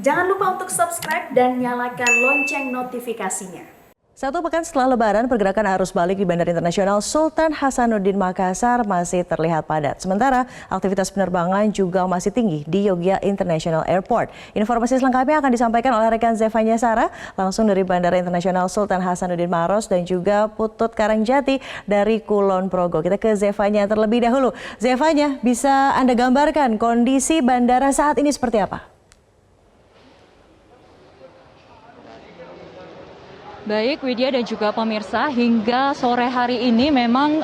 Jangan lupa untuk subscribe dan nyalakan lonceng notifikasinya. Satu pekan setelah Lebaran, pergerakan arus balik di Bandara Internasional Sultan Hasanuddin Makassar masih terlihat padat. Sementara aktivitas penerbangan juga masih tinggi di Yogyakarta International Airport. Informasi selengkapnya akan disampaikan oleh rekan Zevanya Sara langsung dari Bandara Internasional Sultan Hasanuddin Maros dan juga Putut Karangjati dari Kulon Progo. Kita ke Zevanya terlebih dahulu. Zevanya, bisa Anda gambarkan kondisi bandara saat ini seperti apa? Baik, Widya dan juga pemirsa, hingga sore hari ini memang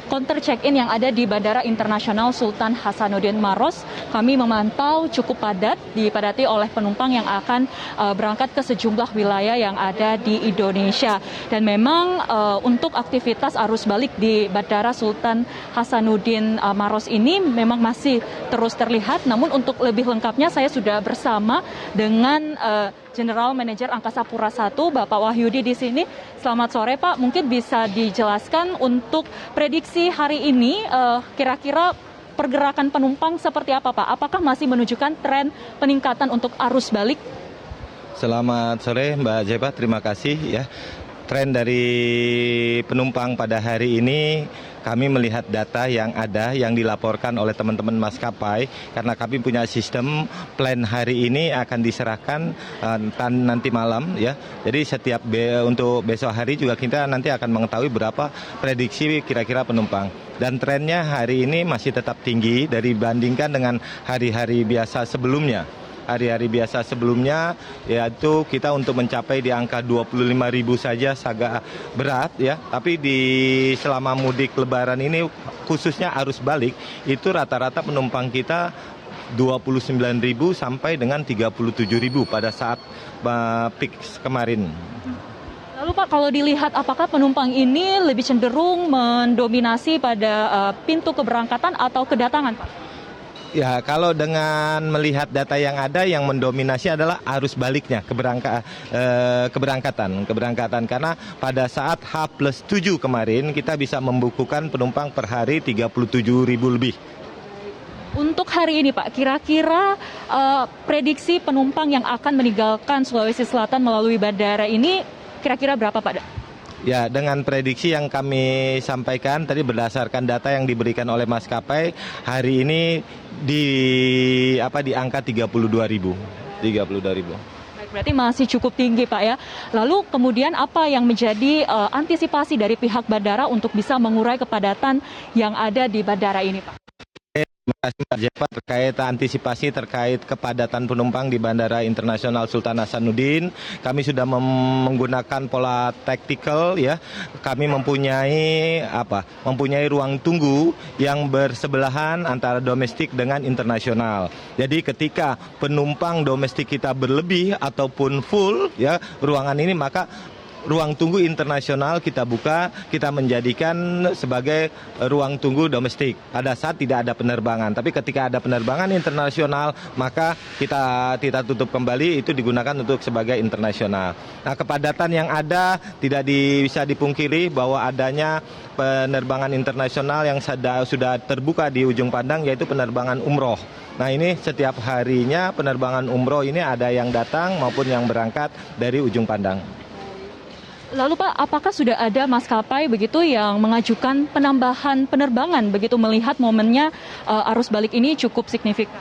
counter check-in yang ada di Bandara Internasional Sultan Hasanuddin Maros, kami memantau cukup padat, dipadati oleh penumpang yang akan berangkat ke sejumlah wilayah yang ada di Indonesia. Dan memang untuk aktivitas arus balik di Bandara Sultan Hasanuddin Maros ini memang masih terus terlihat, namun untuk lebih lengkapnya saya sudah bersama dengan General Manager Angkasa Pura I, Bapak Wahyudi di sini. Selamat sore Pak, mungkin bisa dijelaskan untuk prediksi hari ini kira-kira pergerakan penumpang seperti apa Pak? Apakah masih menunjukkan tren peningkatan untuk arus balik? Selamat sore Mbak Zeba, terima kasih ya. Tren dari penumpang pada hari ini, kami melihat data yang ada yang dilaporkan oleh teman-teman maskapai, karena kami punya sistem plan hari ini akan diserahkan nanti malam ya. Jadi setiap untuk besok hari juga kita nanti akan mengetahui berapa prediksi kira-kira penumpang. Dan trennya hari ini masih tetap tinggi dibandingkan dengan hari-hari biasa sebelumnya. Hari-hari biasa sebelumnya yaitu kita untuk mencapai di angka 25.000 saja agak berat ya. Tapi selama mudik Lebaran ini khususnya arus balik itu rata-rata penumpang kita 29.000 sampai dengan 37.000 pada saat peak kemarin. Lalu Pak, kalau dilihat apakah penumpang ini lebih cenderung mendominasi pada pintu keberangkatan atau kedatangan Pak? Ya, kalau dengan melihat data yang ada, yang mendominasi adalah arus baliknya, keberangkatan. Karena pada saat H+7 kemarin, kita bisa membukukan penumpang per hari 37.000 lebih. Untuk hari ini Pak, kira-kira prediksi penumpang yang akan meninggalkan Sulawesi Selatan melalui bandara ini, kira-kira berapa Pak? Ya, dengan prediksi yang kami sampaikan tadi berdasarkan data yang diberikan oleh maskapai, hari ini di angka 32.000. Baik, berarti masih cukup tinggi Pak ya. Lalu kemudian apa yang menjadi antisipasi dari pihak bandara untuk bisa mengurai kepadatan yang ada di bandara ini Pak? Terima kasih Mbak Jepa, terkait antisipasi terkait kepadatan penumpang di Bandara Internasional Sultan Hasanuddin. Kami sudah menggunakan pola tactical ya. Kami mempunyai ruang tunggu yang bersebelahan antara domestik dengan internasional. Jadi ketika penumpang domestik kita berlebih ataupun full ya ruangan ini, maka ruang tunggu internasional kita buka, kita menjadikan sebagai ruang tunggu domestik pada saat tidak ada penerbangan. Tapi ketika ada penerbangan internasional, maka kita tutup kembali, itu digunakan untuk sebagai internasional. Nah, kepadatan yang ada tidak bisa dipungkiri bahwa adanya penerbangan internasional yang sudah terbuka di ujung pandang, yaitu penerbangan umroh. Nah, ini setiap harinya penerbangan umroh ini ada yang datang maupun yang berangkat dari ujung pandang. Lalu Pak, apakah sudah ada maskapai begitu yang mengajukan penambahan penerbangan begitu melihat momennya arus balik ini cukup signifikan?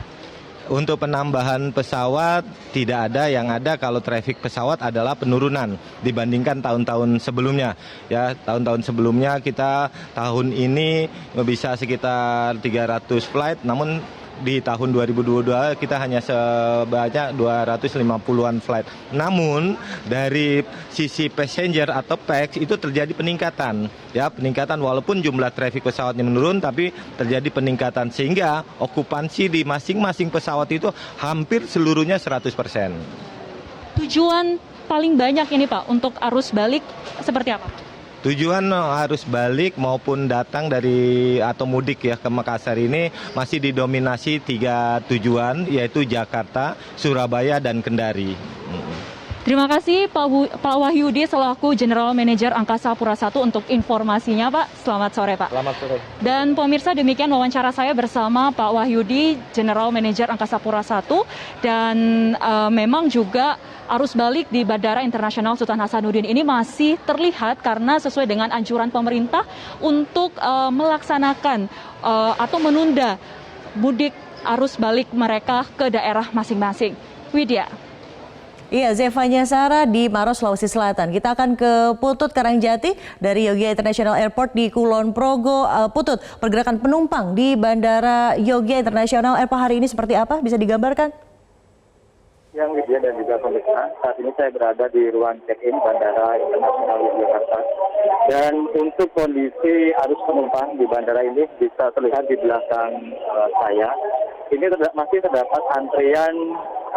Untuk penambahan pesawat tidak ada, yang ada kalau traffic pesawat adalah penurunan dibandingkan tahun-tahun sebelumnya. Ya, tahun-tahun sebelumnya kita tahun ini bisa sekitar 300 flight, namun di tahun 2022 kita hanya sebanyak 250-an flight. Namun dari sisi passenger atau pax itu terjadi peningkatan. Ya, peningkatan walaupun jumlah traffic pesawatnya menurun, tapi terjadi peningkatan sehingga okupansi di masing-masing pesawat itu hampir seluruhnya 100%. Tujuan paling banyak ini Pak untuk arus balik seperti apa? Tujuan arus balik maupun datang dari atau mudik ya ke Makassar ini masih didominasi 3 tujuan, yaitu Jakarta, Surabaya, dan Kendari. Terima kasih Pak Wahyudi selaku General Manager Angkasa Pura I untuk informasinya Pak. Selamat sore Pak. Selamat sore. Dan pemirsa, demikian wawancara saya bersama Pak Wahyudi, General Manager Angkasa Pura I. Dan memang juga arus balik di Bandara Internasional Sultan Hasanuddin ini masih terlihat karena sesuai dengan anjuran pemerintah untuk melaksanakan atau menunda mudik arus balik mereka ke daerah masing-masing. Widya. Iya, Zevanya Sarah di Maros, Sulawesi Selatan. Kita akan ke Putut Karangjati dari Yogyakarta International Airport di Kulon Progo. Putut, pergerakan penumpang di Bandara Yogyakarta International Airport hari ini seperti apa? Bisa digambarkan? Yang Widya dan juga pemirsa, saat ini saya berada di ruang check-in Bandara Internasional Yogyakarta. Dan untuk kondisi arus penumpang di bandara ini bisa terlihat di belakang saya. Ini masih terdapat antrian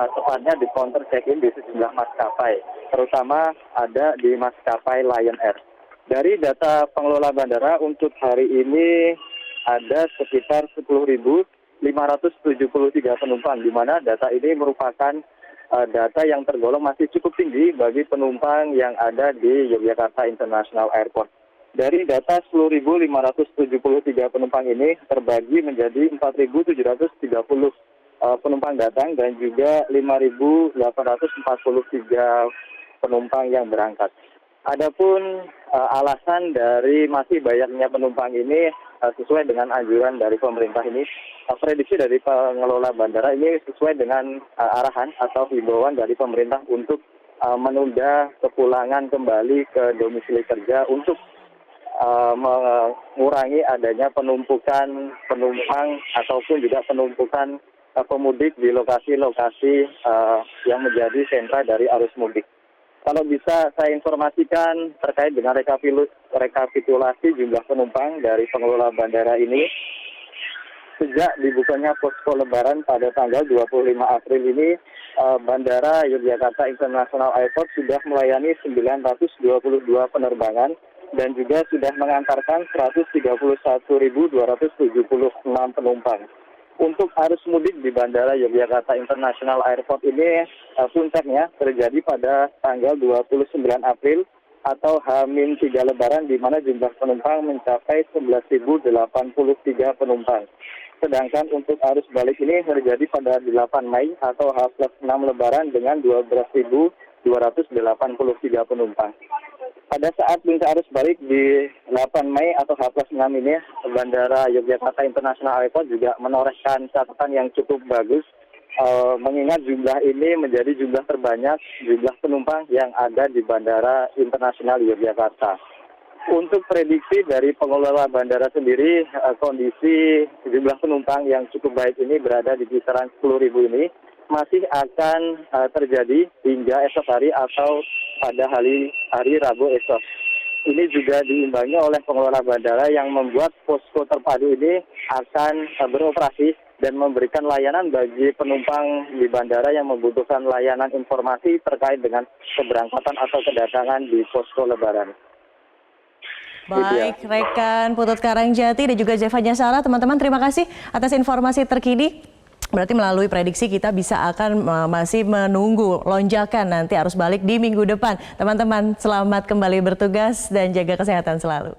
tepatnya di counter check-in di sejumlah maskapai, terutama ada di maskapai Lion Air. Dari data pengelola bandara untuk hari ini ada sekitar 10.573 penumpang, di mana data ini merupakan data yang tergolong masih cukup tinggi bagi penumpang yang ada di Yogyakarta International Airport. Dari data 10.573 penumpang ini terbagi menjadi 4.730 penumpang datang dan juga 5.843 penumpang yang berangkat. Adapun alasan dari masih banyaknya penumpang ini sesuai dengan anjuran dari pemerintah ini, prediksi dari pengelola bandara ini sesuai dengan arahan atau himbauan dari pemerintah untuk menunda kepulangan kembali ke domisili kerja untuk mengurangi adanya penumpukan penumpang ataupun juga penumpukan pemudik di lokasi-lokasi yang menjadi sentra dari arus mudik. Kalau bisa saya informasikan terkait dengan rekapitulasi jumlah penumpang dari pengelola bandara ini, sejak dibukanya posko lebaran pada tanggal 25 April ini, Bandara Yogyakarta International Airport sudah melayani 922 penerbangan dan juga sudah mengantarkan 131.276 penumpang. Untuk arus mudik di Bandara Yogyakarta International Airport ini puncaknya terjadi pada tanggal 29 April atau H-3 Lebaran, di mana jumlah penumpang mencapai 11.083 penumpang. Sedangkan untuk arus balik ini terjadi pada 8 Mei atau H+6 Lebaran dengan 12.283 penumpang. Pada saat puncak arus balik di 8 Mei atau H+6 ini, Bandara Yogyakarta International Airport juga menorehkan catatan yang cukup bagus, mengingat jumlah ini menjadi jumlah terbanyak jumlah penumpang yang ada di Bandara Internasional Yogyakarta. Untuk prediksi dari pengelola bandara sendiri, kondisi jumlah penumpang yang cukup baik ini berada di kisaran 10.000 ini masih akan terjadi hingga esok hari atau pada hari Rabu esok. Ini juga diimbangi oleh pengelola bandara yang membuat posko terpadu ini akan beroperasi dan memberikan layanan bagi penumpang di bandara yang membutuhkan layanan informasi terkait dengan keberangkatan atau kedatangan di posko lebaran. Baik, rekan Putut Karangjati dan juga Zevanya Sarah, teman-teman terima kasih atas informasi terkini. Berarti melalui prediksi kita bisa akan masih menunggu lonjakan nanti arus balik di minggu depan. Teman-teman selamat kembali bertugas dan jaga kesehatan selalu.